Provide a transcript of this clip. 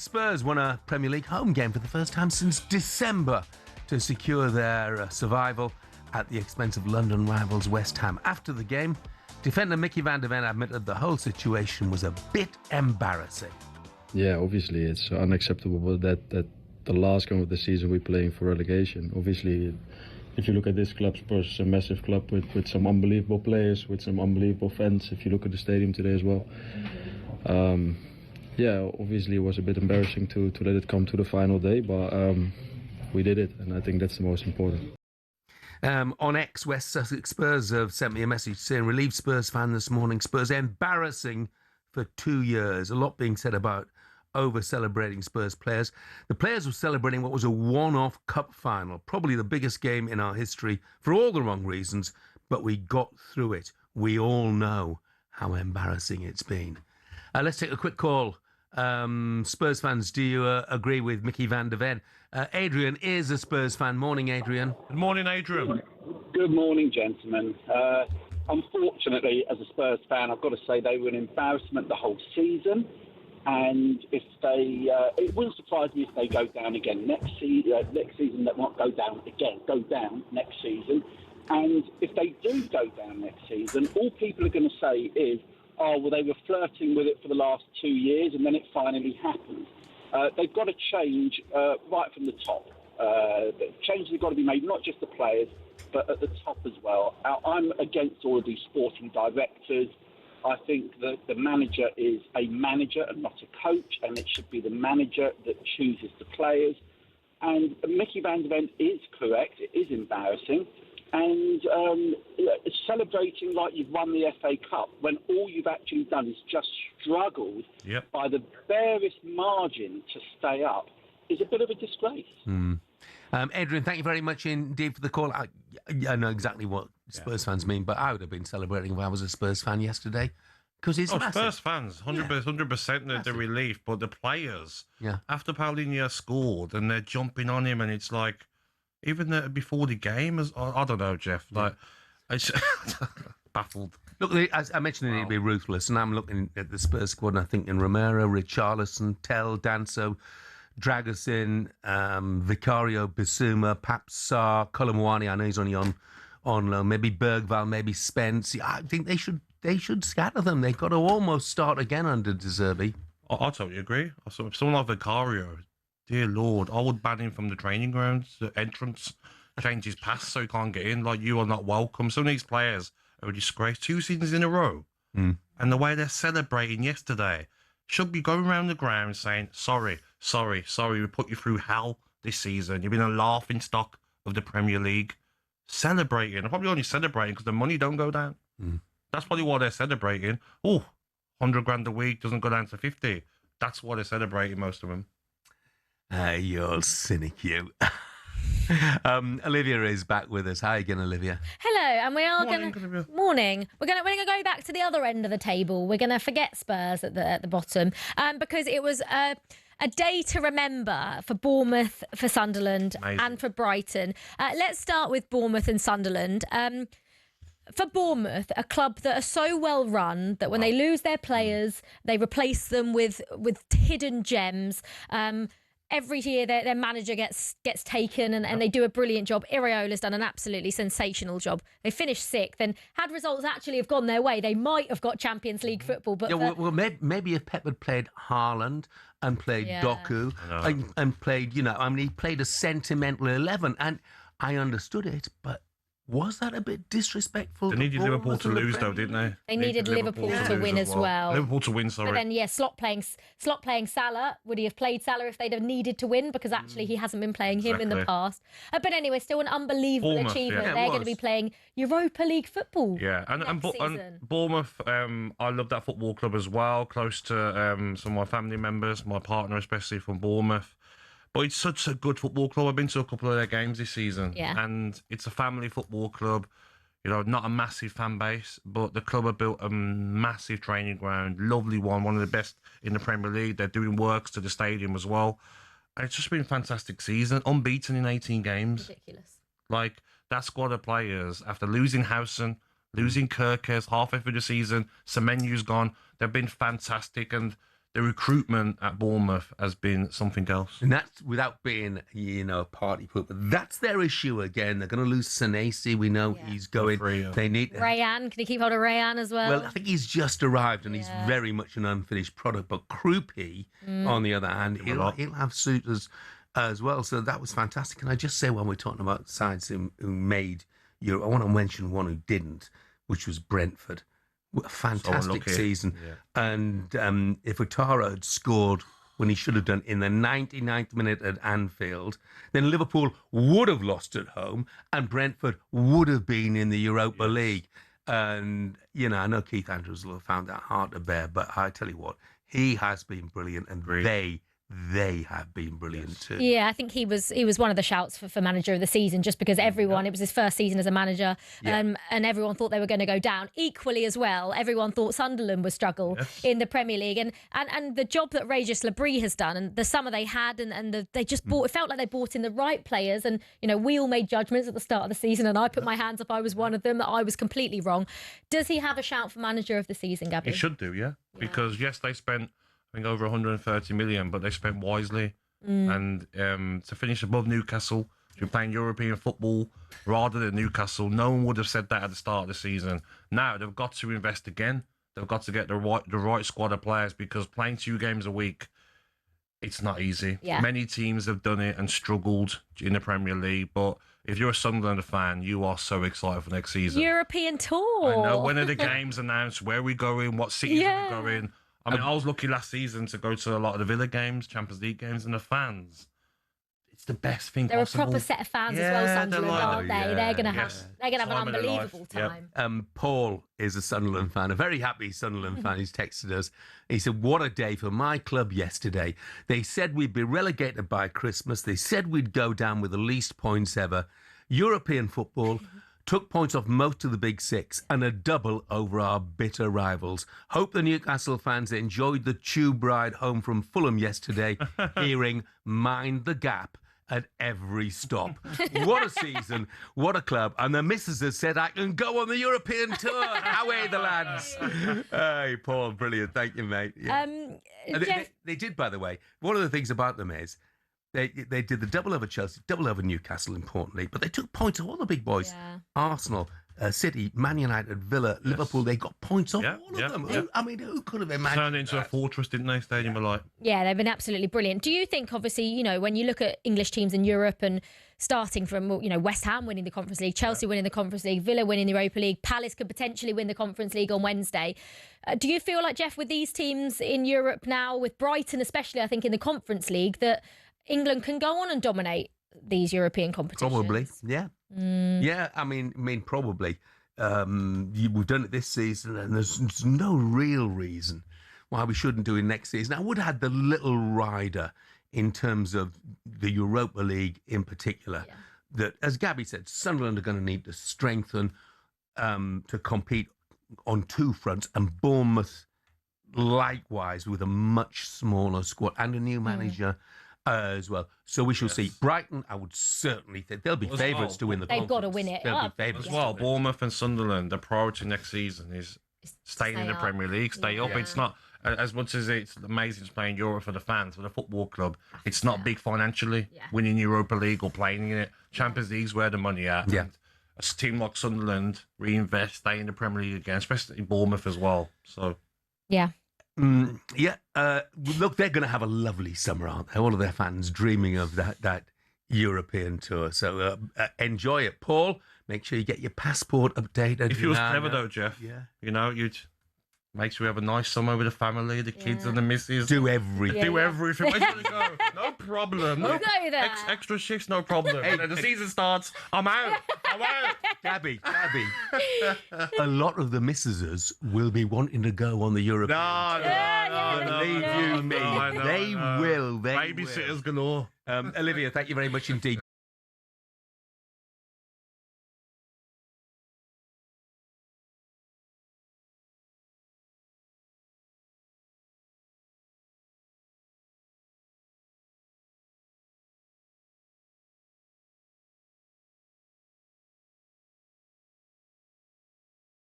Spurs won a Premier League home game for the first time since December to secure their survival at the expense of London rivals West Ham. After the game, defender Mickey van der Ven admitted the whole situation was a bit embarrassing. Yeah, obviously it's unacceptable that the last game of the season we're playing for relegation. Obviously, if you look at this club, Spurs is a massive club with some unbelievable players, with some unbelievable fans. If you look at the stadium today as well. Yeah, obviously it was a bit embarrassing to let it come to the final day, but we did it, and I think that's the most important. On X, West Sussex Spurs have sent me a message saying, relieved Spurs fan this morning, Spurs embarrassing for 2 years. A lot being said about over-celebrating Spurs players. The players were celebrating what was a one-off cup final, probably the biggest game in our history for all the wrong reasons, but we got through it. We all know how embarrassing it's been. Let's take a quick call. Spurs fans, do you agree with Mickey van der Ven? Adrian is a Spurs fan. Morning, Adrian. Good morning, Adrian. Good morning, gentlemen. Unfortunately, as a Spurs fan, I've got to say they were an embarrassment the whole season. And if they, it wouldn't surprise me if they go down again next season. They won't go down again. Go down next season. And if they do go down next season, all people are going to say is, oh, well, they were flirting with it for the last 2 years and then it finally happened. They've got to change right from the top. The changes have got to be made, not just the players, but at the top as well. I'm against all of these sporting directors. I think that the manager is a manager and not a coach, and it should be the manager that chooses the players. And Mickey van der Ven is correct. It is embarrassing. And celebrating like you've won the FA Cup when all you've actually done is just struggled by the barest margin to stay up is a bit of a disgrace. Adrian, thank you very much indeed for the call. I know exactly what Spurs fans mean, but I would have been celebrating if I was a Spurs fan yesterday because it's massive. Spurs fans, 100% the relief, but the players, after Paulinho scored and they're jumping on him and it's like, even before the game, I don't know, Jeff. Like, it's baffled. Look, as I mentioned, it'd be ruthless, and I'm looking at the Spurs squad, and I'm thinking Romero, Richarlison, Tell, Danso, Dragusin, Vicario, Bissouma, Pape Sarr, Colomwani. I know he's only on loan. Maybe Bergvall, maybe Spence. I think they should scatter them. They've got to almost start again under De Zerbi. I totally agree. Someone like Vicario. Dear Lord, I would ban him from the training grounds, the entrance, change his pass so he can't get in. Like, you are not welcome. Some of these players are a disgrace. 2 seasons in a row. And the way they're celebrating yesterday should be going around the ground saying, sorry, we put you through hell this season. You've been a laughing stock of the Premier League. Celebrating. They're probably only celebrating because the money don't go down. That's probably why they're celebrating. Oh, 100 grand a week doesn't go down to 50. That's why they're celebrating, most of them. You old cynic, you. Olivia is back with us. Hi again, Olivia. Hello, and we are going to We're going to go back to the other end of the table. We're going to forget Spurs at the bottom, because it was a day to remember for Bournemouth, for Sunderland, and for Brighton. Let's start with Bournemouth and Sunderland. For Bournemouth, a club that are so well run that when they lose their players, they replace them with hidden gems. Every year their manager gets taken and they do a brilliant job. Iraola's done an absolutely sensational job. They finished 6th, and had results actually have gone their way, they might have got Champions League football. But maybe if Pep had played Haaland and played Doku and played, he played a sentimental 11, and I understood it, but was that a bit disrespectful? They needed Liverpool to lose, though, didn't they? They needed Liverpool to win as well. Liverpool to win, sorry. But then, Slot playing Salah. Would he have played Salah if they'd have needed to win? Because actually he hasn't been playing him in the past. But anyway, still an unbelievable achievement. They're going to be playing Europa League football. Yeah, and Bournemouth, I love that football club as well. Close to some of my family members, my partner especially from Bournemouth. But it's such a good football club. I've been to a couple of their games this season. Yeah. And it's a family football club. Not a massive fan base, but the club have built a massive training ground. Lovely one of the best in the Premier League. They're doing works to the stadium as well. And it's just been a fantastic season. Unbeaten in 18 games. Ridiculous. Like, that squad of players, after losing Howson, losing Kirkes halfway through the season, Semenyu's gone. They've been fantastic. And the recruitment at Bournemouth has been something else. And that's without being, a party pooper. That's their issue again. They're going to lose Senesi. We know he's going. They need Rayan. Can you keep hold of Rayan as well? Well, I think he's just arrived and he's very much an unfinished product. But Krupi, on the other hand, he'll have suitors as well. So that was fantastic. And I just say when we're talking about sides who made Europe, I want to mention one who didn't, which was Brentford. A fantastic season. And if Ouattara had scored when he should have done in the 99th minute at Anfield, then Liverpool would have lost at home and Brentford would have been in the Europa League. And, I know Keith Andrews will have found that hard to bear, but I tell you what, he has been brilliant and they have been brilliant too. Yeah, I think he was one of the shouts for manager of the season, just because everyone, it was his first season as a manager, and everyone thought they were going to go down. Equally as well, everyone thought Sunderland would struggle in the Premier League, and the job that Regis Labrie has done, and the summer they had, and they just bought. It felt like they bought in the right players, and we all made judgments at the start of the season, and I put my hands up. I was one of them. I was completely wrong. Does he have a shout for manager of the season, Gabby? He should do, because yes, they spent, I think, over 130 million, but they spent wisely. And to finish above Newcastle, to be playing European football rather than Newcastle, no one would have said that at the start of the season. Now they've got to invest again. They've got to get the right squad of players, because playing 2 games a week, it's not easy. Many teams have done it and struggled in the Premier League, but if you're a Sunderland fan, you are so excited for next season. European tour. I know. When are the games announced? Where are we going? What cities are we going? I mean, I was lucky last season to go to a lot of the Villa games, Champions League games, and the fans. It's the best thing They're possible. a proper set of fans as well, Sunderland, aren't they? They're going to have an unbelievable time. Paul is a Sunderland fan, a very happy Sunderland fan. He's texted us. He said, "What a day for my club yesterday. They said we'd be relegated by Christmas. They said we'd go down with the least points ever. European football." Took points off most of the big 6 and a double over our bitter rivals. Hope the Newcastle fans enjoyed the tube ride home from Fulham yesterday, hearing "Mind the Gap" at every stop. What a season, what a club. And the missus has said I can go on the European tour. Away the lads. Hey, Paul, brilliant. Thank you, mate. Yeah. They did, by the way. One of the things about them is They did the double over Chelsea, double over Newcastle, importantly, but they took points off all the big boys. Arsenal, City, Man United, Villa, Liverpool, they got points off all of them. Who could have imagined Turned into a fortress, didn't they, Stadium of Light? Yeah, they've been absolutely brilliant. Do you think, obviously, when you look at English teams in Europe and starting from, West Ham winning the Conference League, Chelsea winning the Conference League, Villa winning the Europa League, Palace could potentially win the Conference League on Wednesday. Do you feel like, Jeff, with these teams in Europe now, with Brighton especially, I think, in the Conference League, that England can go on and dominate these European competitions? Probably, yeah. Yeah, I mean, probably. We've done it this season, and there's no real reason why we shouldn't do it next season. I would have had the little rider in terms of the Europa League in particular. That, as Gabby said, Sunderland are going to need to strengthen to compete on 2 fronts, and Bournemouth likewise with a much smaller squad and a new manager. As well. So we shall see. Brighton, I would certainly think they'll be favourites to win the conference. They've got to win it. They'll be favourites as well. Bournemouth and Sunderland, the priority next season is staying in the Premier League, stay up. It's not, as much as it's amazing to play in Europe for the fans, for the football club, it's not big financially, winning Europa League or playing in it. Champions League's where the money at. And a team like Sunderland reinvest, stay in the Premier League again, especially Bournemouth as well. So, look, they're going to have a lovely summer, aren't they? All of their fans dreaming of that European tour. So enjoy it. Paul, make sure you get your passport updated. If you was clever though, Jeff, you'd make sure we have a nice summer with the family, the kids and the missus. Do everything. Do everything. Where's going to go? No problem. We'll go there. Extra shifts, no problem. When the season starts, I'm out. Gabby, a lot of the missuses will be wanting to go on the European. No. Believe you me. They will. Babysitters galore. Olivia, thank you very much indeed.